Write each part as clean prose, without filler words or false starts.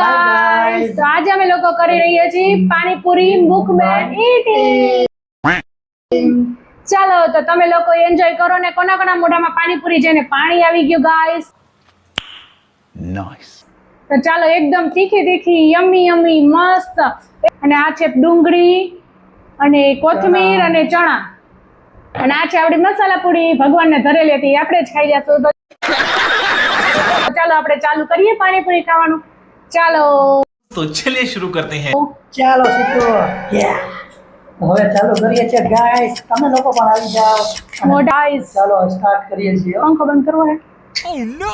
Guys, તો આજે અમે લોકો કરી રહ્યા છીએ પાણીપુરી મુકબેંગ ઈટિંગ। ચાલો તો તમે લોકો એન્જોય કરો ને કોના કોના મોઢામાં પાણીપુરી જઈને પાણી આવી ગયું ગાઈસ। નાઈસ। તો ચાલો એકદમ તીખી તીખી યમી યમી મસ્ત, અને આ છે ડુંગળી અને કોથમીર અને ચણા, અને આ છે આપણી મસાલા પૂરી ભગવાનને ધરેલી હતી, આપણે જ ખાઈ લેશું। તો ચાલો આપણે ચાલુ કરીએ પાણીપુરી ખાવાનું। ચાલો तो चलिए शुरू करते हैं। ચાલો સીધો હવે ચાલુ કરીએ છીએ ગાઈસ, તમે લોકો પણ આવી જાઓ અને ગાઈસ ચાલો સ્ટાર્ટ કરીએ છીએ। पंखा बंद करो है। Oh no!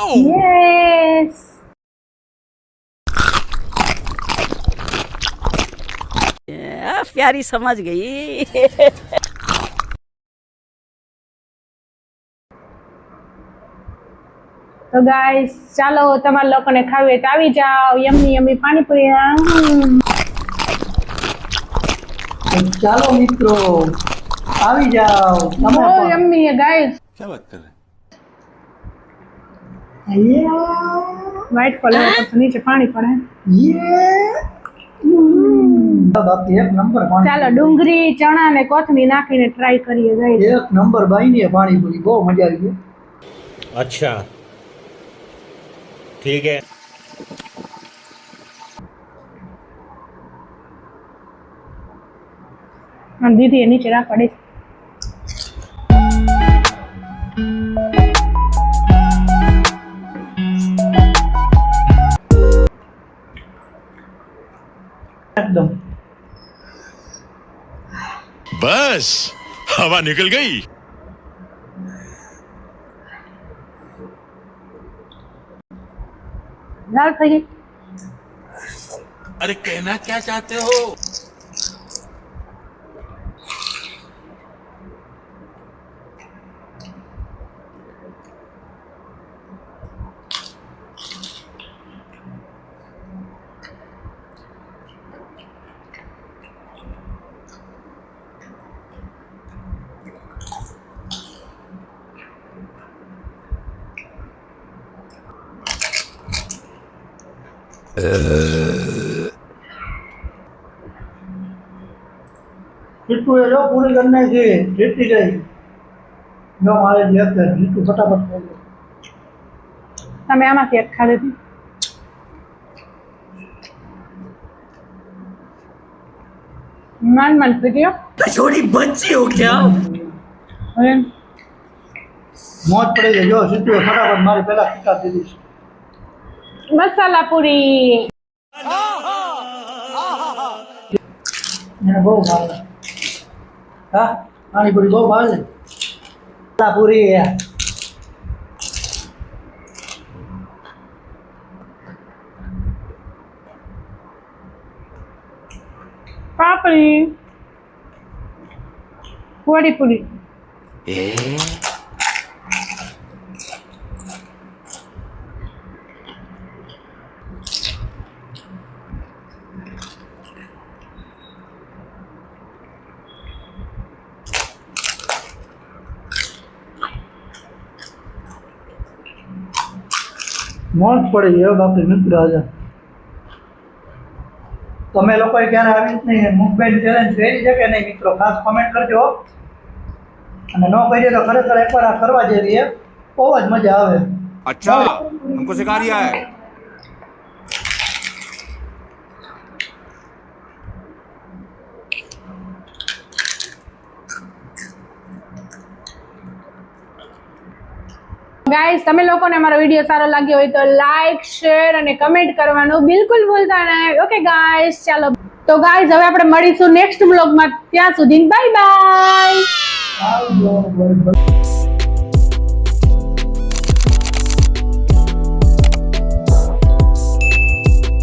यस प्यारी समझ गई। तो गाइस ચાલો તમારા લોકોને ખાવી હોય તો આવી જાઓ, યમ્મી યમ્મી પાણીપુરી। ચાલો મિત્રો આવી જાઓ તમે બહુ પણ। યમ્મી है गाइस। क्या बात कर रहे हैं? व्हाइट कलर पर तो नीचे पानी पड़े। બાકી એક નંબર પાણી, ચાલો ડુંગળી ચણા ને કોથમીર નાખીને ટ્રાય કરીએ ગાઈસ। એક નંબર બાઈની પાણીપુરી, બહુ મજા આવી ગઈ। अच्छा ठीक है। हम दीदी नीचे राख पड़े। એકદમ बस हवा निकल गई। दाल થઈ ગઈ। अरे कहना क्या चाहते हो? જીતુ એ જો પૂરી કરી નાખી, જીતી ગઈ। જો મારે જે કે જીતુ ફટાફટ ખાઈ લે। તમે આમાંથી એક ખાધી હતી। मान मान થઈ ગયો। छोटी बच्ची हो क्या? હવે મોજ પડી ગઈ। જો જીતુ એ ફટાફટ મારી પહેલા ટીકા દીધી છે। મસાલા પૂરી। એને બહુ ભાવે। હા પાણીપુરી બહુ ભાવે છે। પૂરી પાપડી વડી પૂરી। મોજ પડી ગઈ બાપરી મિત્રો। આજે તમે લોકોએ ક્યારે આવી રીતની મુકબેંગ ચેલેન્જ કરી છે કે નહીં મિત્રો? ખાસ કોમેન્ટ કરજો, અને ન કરીએ તો ખરેખર એકવાર આ કરવા જેવી છે, બહુ જ મજા આવે। अच्छा हमको सिखा रिया है। ગાઈસ તમે લોકોને અમારો વિડીયો સારો લાગ્યો હોય તો લાઈક શેર અને કમેન્ટ કરવાનું બિલકુલ ભૂલતા નહીં। ઓકે ગાઈસ ચાલો તો ગાઈસ હવે આપણે મળીશું નેક્સ્ટ બ્લોગમાં, ત્યાં સુધી બાય બાય। આવજો.